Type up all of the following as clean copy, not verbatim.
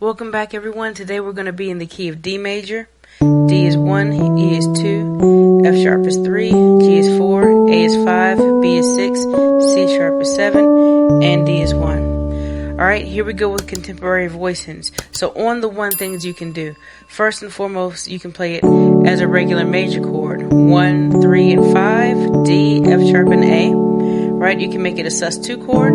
Welcome back, everyone. Today we're going to be in the key of D major. D is 1, E is 2, F sharp is 3, G is 4, A is 5, B is 6, C sharp is 7, and D is 1. Alright, here we go with contemporary voicings. So on the 1, things you can do. First and foremost, you can play it as a regular major chord. 1, 3, and 5, D, F sharp, and A. Right, you can make it a sus2 chord.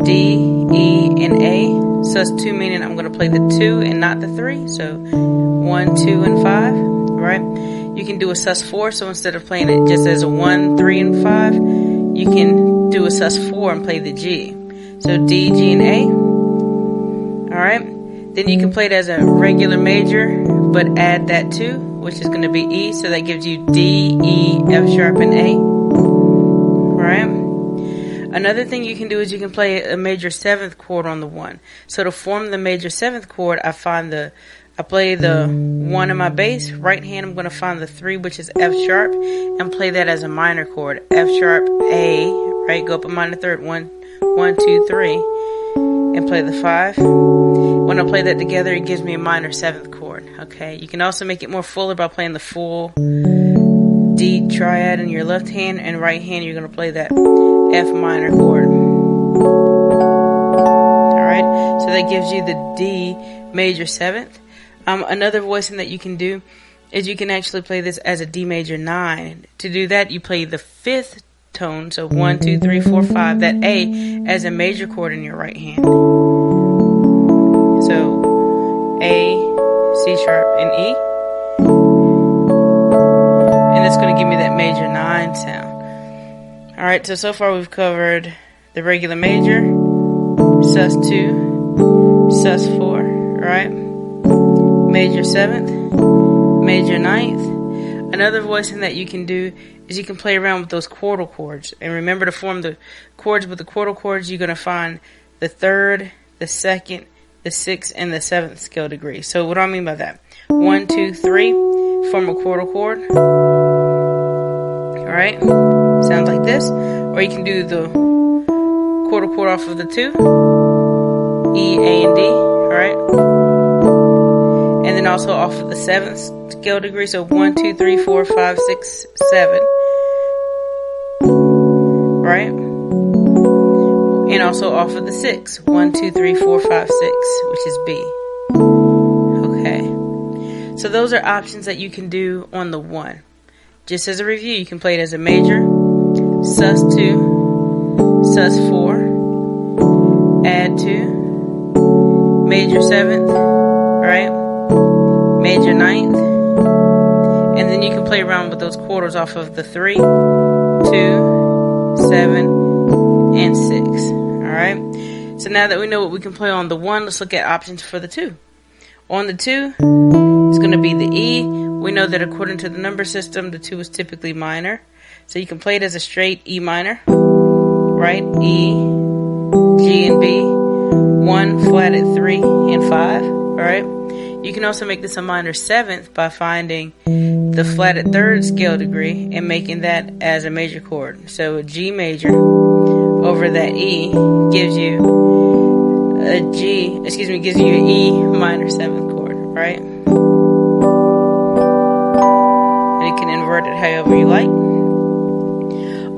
D, E, and A. Sus2 meaning I'm going to play the 2 and not the 3. So 1, 2, and 5. Right? You can do a sus4. So instead of playing it just as a 1, 3, and 5, you can do a sus4 and play the G. So D, G, and A. Alright? Then you can play it as a regular major, but add that 2, which is going to be E. So that gives you D, E, F sharp, and A. Right? Another thing you can do is you can play a major 7th chord on the 1. So to form the major 7th chord, I play the 1 in my bass. Right hand, I'm going to find the 3, which is F sharp, and play that as a minor chord. F sharp, A, right? Go up a minor third, 1, 2, 3, and play the 5. When I play that together, it gives me a minor 7th chord. Okay. You can also make it more fuller by playing the full D triad in your left hand, and right hand you're going to play that F minor chord. Alright, so that gives you the D major 7th. Another voicing that you can do is you can actually play this as a D major 9. To do that, you play the 5th tone, so 1, 2, 3, 4, 5, that A as a major chord in your right hand. So A, C sharp, and E. And it's going to give me that major 9 sound. Alright, so far we've covered the regular major, sus2, sus4, right? Major 7th, major 9th. Another voicing that you can do is you can play around with those chordal chords. And remember, to form the chords with the chordal chords, you're going to find the 3rd, the 2nd, the 6th, and the 7th scale degree. So what do I mean by that? 1, 2, 3, form a chordal chord. Alright, sounds like this. Or you can do the chordal chord off of the 2, E, A, and D, alright? And then also off of the 7th scale degree, so 1, 2, 3, 4, 5, 6, 7, right? And also off of the 6, 1, 2, 3, 4, 5, 6, which is B. Okay, so those are options that you can do on the 1. Just as a review, you can play it as a major, sus2, sus4, add 2, major 7th, right? Major 9th, and then you can play around with those quarters off of the 3, 2, 7, and 6. Alright? So now that we know what we can play on the 1, let's look at options for the 2. On the 2, it's going to be the E. We know that according to the number system, the 2 is typically minor. So you can play it as a straight E minor, right? E, G, and B. 1 flatted 3 and 5, alright? You can also make this a minor 7th by finding the flatted 3rd scale degree and making that as a major chord. So a G major over that E gives you gives you an E minor 7th chord, right? And you can invert it however you like.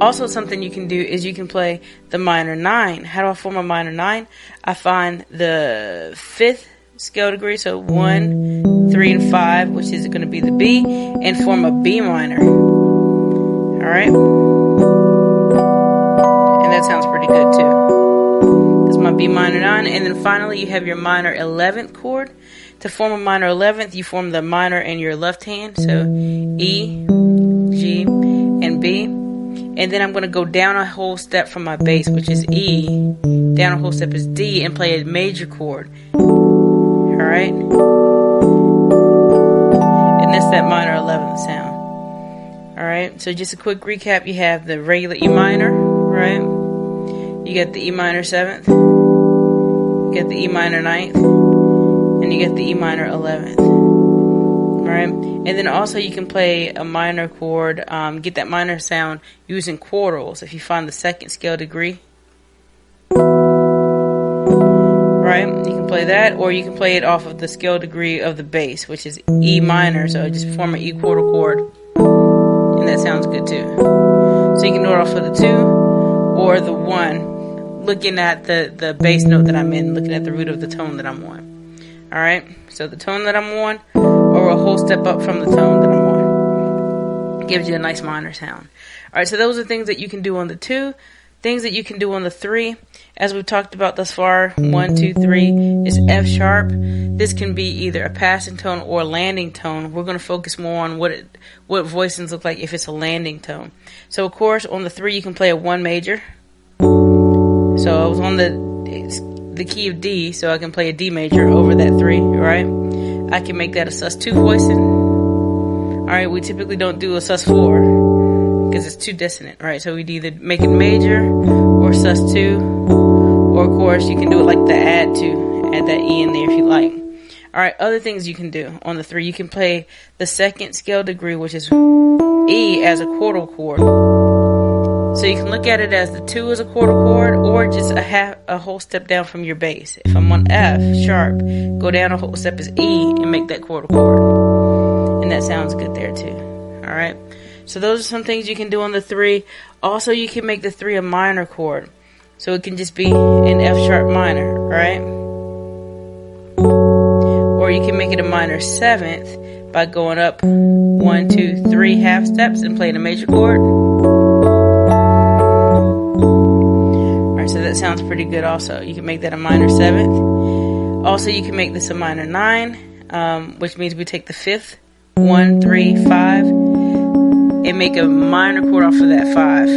Also, something you can do is you can play the minor 9. How do I form a minor 9? I find the 5th scale degree, so 1, 3, and 5, which is going to be the B, and form a B minor. Alright? And that sounds pretty good too. That's my B minor 9. And then finally, you have your minor 11th chord. To form a minor 11th, you form the minor in your left hand, so E, G, and B. And then I'm going to go down a whole step from my bass, which is E. Down a whole step is D, and play a major chord. Alright? And that's that minor 11th sound. Alright? So just a quick recap. You have the regular E minor, right? You got the E minor 7th. You got the E minor 9th. And you got the E minor 11th. Alright? And then also you can play a minor chord, get that minor sound using chordals. If you find the 2nd scale degree. right? You can play that, or you can play it off of the scale degree of the bass, which is E minor, so just form an E quarter chord, and that sounds good too. So you can do it off of the 2 or the 1, looking at the bass note that I'm in, looking at the root of the tone that I'm on. Alright, so the tone that I'm on, or a whole step up from the tone that I'm on, gives you a nice minor sound. Alright, so those are things that you can do on the 2. Things that you can do on the 3, as we've talked about thus far, 1, 2, 3, is F sharp. This can be either a passing tone or a landing tone. We're going to focus more on what voicings look like if it's a landing tone. So of course, on the 3 you can play a 1 major. So I was on the key of D, so I can play a D major over that 3, right? I can make that a sus2 voicing. Alright, we typically don't do a sus4 because it's too dissonant, right? So we'd either make it major or sus2, or of course you can do it like the add that E in there if you like. Alright, other things you can do on the 3, you can play the 2nd scale degree, which is E, as a quarter chord. So you can look at it as the 2 is a quarter chord, or just a whole step down from your bass. If I'm on F sharp, go down a whole step as E and make that quarter chord. And that sounds good there too. Alright, so those are some things you can do on the 3. Also, you can make the 3 a minor chord. So it can just be an F sharp minor, right? Or you can make it a minor 7th by going up 1, 2, 3 half steps and playing a major chord. So that sounds pretty good also. You can make that a minor 7th. Also, you can make this a minor 9, which means we take the 5th, 1, 3, 5, and make a minor chord off of that 5.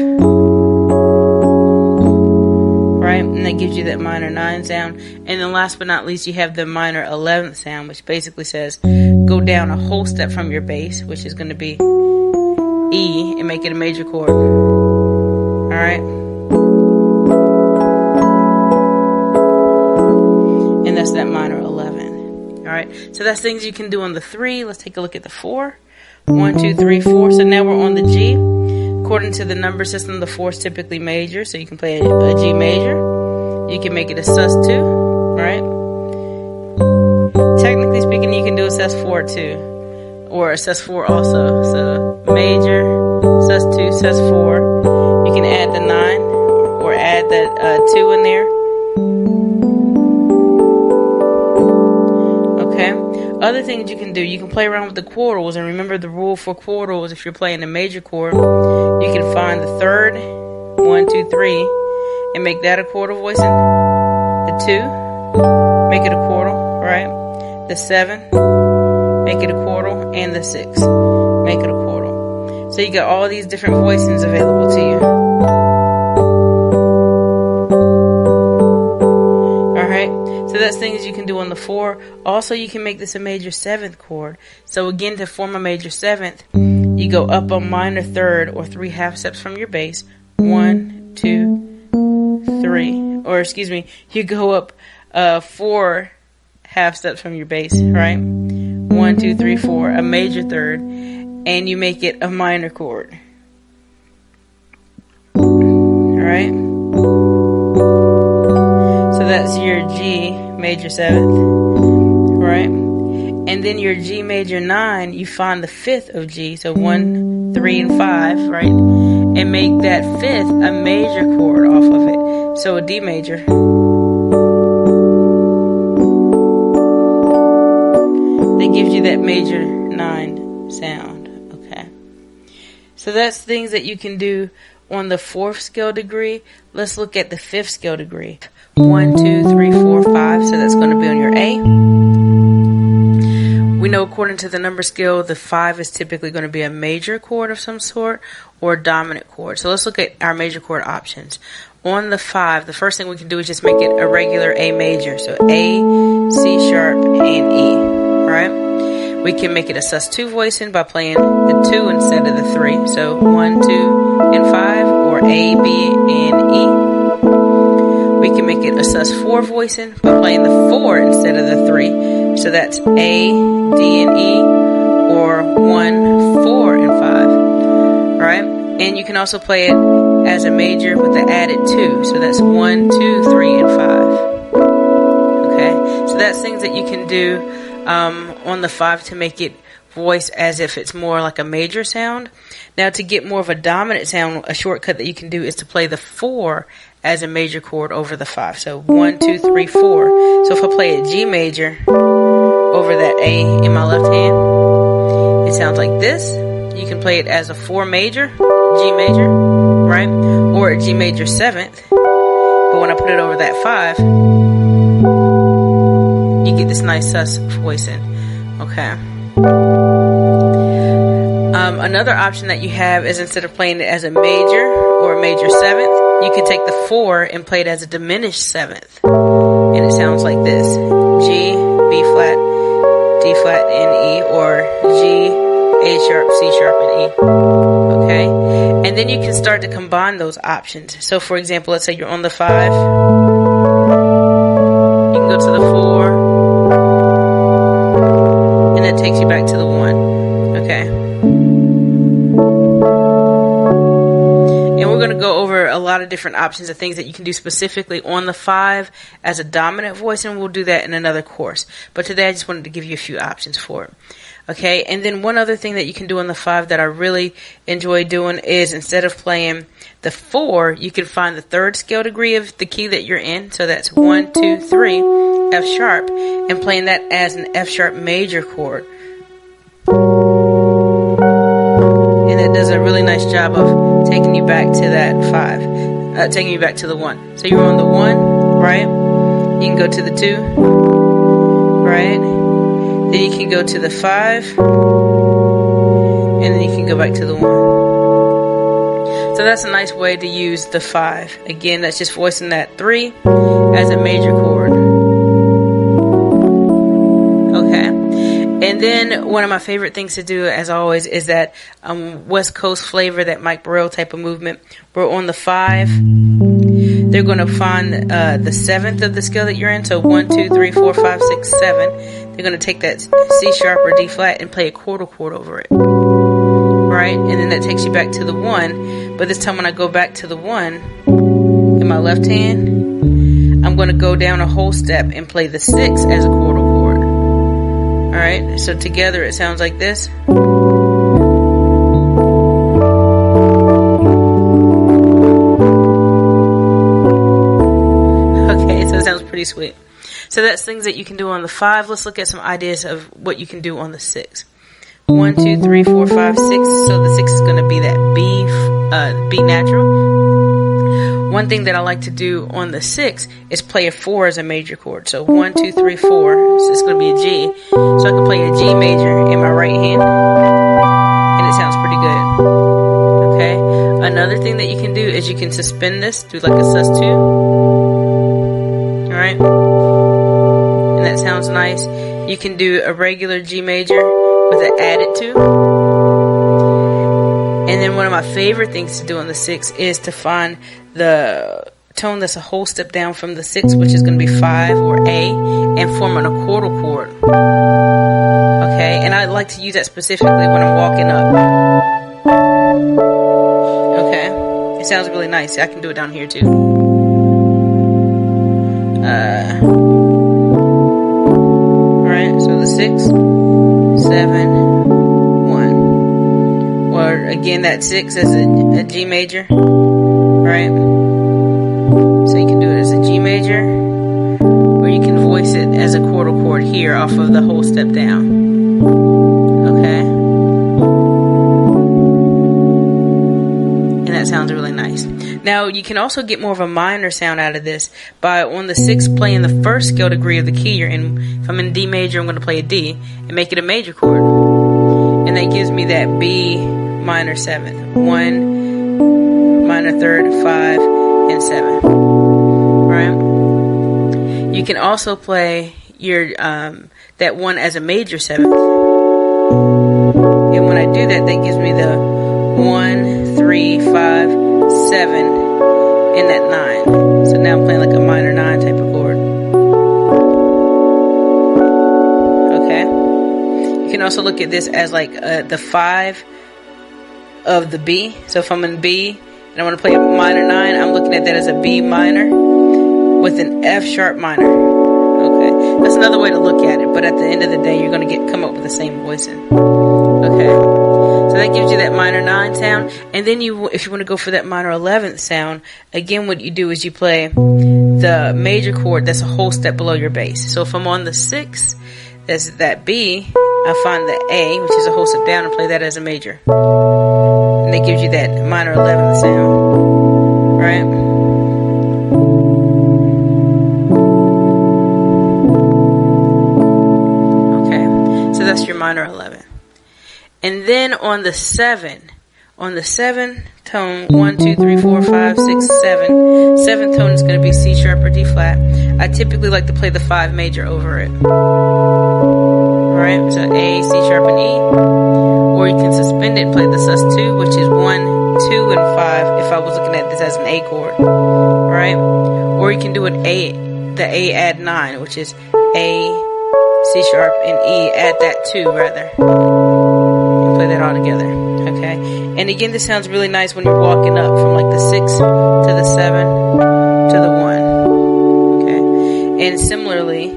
Right? And that gives you that minor 9 sound. And then last but not least, you have the minor 11th sound, which basically says go down a whole step from your bass, which is going to be E, and make it a major chord. Alright? And that's that minor 11. Alright, so that's things you can do on the 3. Let's take a look at the 4. 1, 2, 3, 4. So now we're on the G. According to the number system, the 4 is typically major, so you can play a G major. You can make it a sus2, right? Technically speaking, you can do a sus4 too, or a sus4 also. So major, sus2, sus4. You can add the 9 or add that 2 in there. Other things you can do, you can play around with the chordals, and remember the rule for chordals, if you're playing a major chord, you can find the 3rd, 1, 2, 3, and make that a chordal voicing. The 2, make it a chordal, right? The 7, make it a chordal, and the 6, make it a chordal. So you got all these different voicings available to you. So that's things you can do on the 4. Also, you can make this a major 7th chord. So again, to form a major 7th, you go up a minor 3rd or 3 half steps from your bass. 1, 2, 3. Or excuse me, you go up 4 half steps from your bass, right? 1, 2, 3, 4, a major 3rd, and you make it a minor chord. Alright? So that's your G major 7th, right? And then your G major 9, you find the 5th of G, so 1, 3, and 5, right? And make that 5th a major chord off of it, so a D major. That gives you that major 9 sound, okay? So that's things that you can do on the 4th scale degree. Let's look at the 5th scale degree. 1, 2, 3, 4, 5. So that's going to be on your A. We know according to the number scale, the 5 is typically going to be a major chord of some sort or a dominant chord. So let's look at our major chord options. On the 5, the first thing we can do is just make it a regular A major. So A, C sharp, and E. Right? We can make it a sus2 voicing by playing the 2 instead of the 3. So 1, 2, and 5, or A, B, and E. We can make it a sus4 voicing by playing the 4 instead of the 3. So that's A, D, and E, or 1, 4, and 5. Right? And you can also play it as a major with the added 2. So that's 1, 2, 3, and 5. So that's things that you can do on the 5 to make it voice as if it's more like a major sound. Now, to get more of a dominant sound, a shortcut that you can do is to play the 4 as a major chord over the 5. So 1, 2, 3, 4. So if I play a G major over that A in my left hand, it sounds like this. You can play it as a 4 major, G major, right? Or a G major 7th. But when I put it over that 5, you get this nice sus voicing. Okay. Another option that you have is, instead of playing it as a major or a major 7th, you can take the 4 and play it as a diminished 7th. And it sounds like this. G, B flat, D flat, and E, or G, A sharp, C sharp, and E. Okay? And then you can start to combine those options. So for example, let's say you're on the 5. You can go to the 4. And that takes you back to the 1. Okay? We're going to go over a lot of different options of things that you can do specifically on the 5 as a dominant voice, and we'll do that in another course. But today I just wanted to give you a few options for it. Okay, and then one other thing that you can do on the 5 that I really enjoy doing is, instead of playing the 4, you can find the 3rd scale degree of the key that you're in. So that's 1, 2, 3, F sharp, and playing that as an F sharp major chord. And it does a really nice job of taking you back to that 5, taking you back to the 1. So you're on the 1, right? You can go to the 2, right? Then you can go to the 5, and then you can go back to the 1. So that's a nice way to use the 5. Again, that's just voicing that 3 as a major chord. Okay. And then one of my favorite things to do, as always, is that West Coast flavor, that Mike Burrell type of movement. We're on the 5. They're going to find the 7th of the scale that you're in. So 1, 2, 3, 4, 5, 6, 7. They're going to take that C sharp or D flat and play a chord over it. Right? And then that takes you back to the 1. But this time when I go back to the 1 in my left hand, I'm going to go down a whole step and play the 6 as a chord. Alright, so together it sounds like this. Okay, so it sounds pretty sweet. So that's things that you can do on the 5. Let's look at some ideas of what you can do on the 6. 1, 2, 3, 4, 5, 6. So the 6 is going to be that B natural. One thing that I like to do on the 6 is play a 4 as a major chord. So 1, 2, 3, 4. So it's going to be a G. So I can play a G major in my right hand, and it sounds pretty good. Okay. Another thing that you can do is you can suspend this, do like a sus2. All right. And that sounds nice. You can do a regular G major with an added 2. And then one of my favorite things to do on the 6 is to find the tone that's a whole step down from the 6, which is going to be 5 or A, and form an chordal chord. Okay, and I like to use that specifically when I'm walking up. Okay, it sounds really nice. I can do it down here too. Alright, so the 6, 7, 1. Or again, that 6 as a G major. Right? So you can do it as a G major, or you can voice it as a chordal chord here off of the whole step down. Okay? And that sounds really nice. Now, you can also get more of a minor sound out of this by, on the 6, playing the 1st scale degree of the key you're in. If I'm in D major, I'm going to play a D and make it a major chord. And that gives me that B minor 7th. 1, minor 3rd, 5, and 7. Right? You can also play your that 1 as a major 7th. And when I do that, that gives me the 1, 3, 5, 7, and that 9. So now I'm playing like a minor 9 type of chord. Okay? You can also look at this as like the 5 of the B. So if I'm in B, and I want to play a minor 9, I'm looking at that as a B minor with an F sharp minor. Okay, That's another way to look at it, but at the end of the day, you're going to come up with the same voicing. Okay, so that gives you that minor 9 sound, and then if you want to go for that minor 11th sound, again, what you do is you play the major chord that's a whole step below your bass. So if I'm on the 6, that's that B, I find the A, which is a whole step down, and play that as a major. And that gives you that minor 11th sound, right? That's your minor 11. And then on the 7 tone, 1, 2, 3, 4, 5, 6, 7. 7th tone is going to be C sharp or D flat. I typically like to play the 5 major over it. Alright, so A, C sharp, and E. Or you can suspend it and play the sus2, which is 1, 2, and 5 if I was looking at this as an A chord. Alright? Or you can do an A, the A add 9, which is A, C sharp, and E, add that 2 rather, and play that all together. Okay, and again, this sounds really nice when you're walking up from like the 6 to the 7 to the 1. Okay, and similarly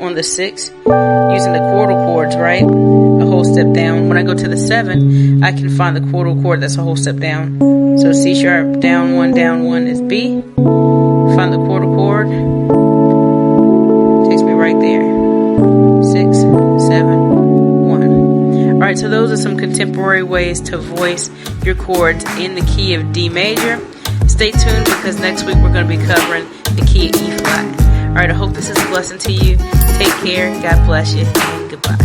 on the 6, using the chordal chords, right, a whole step down. When I go to the 7, I can find the chordal chord that's a whole step down. So C sharp, down 1 is B. Find the chordal chord, takes me right there. 6, 7, 1. Alright, so those are some contemporary ways to voice your chords in the key of D major. Stay tuned because next week we're going to be covering the key of E flat. Alright, I hope this is a blessing to you. Take care, God bless you, and goodbye.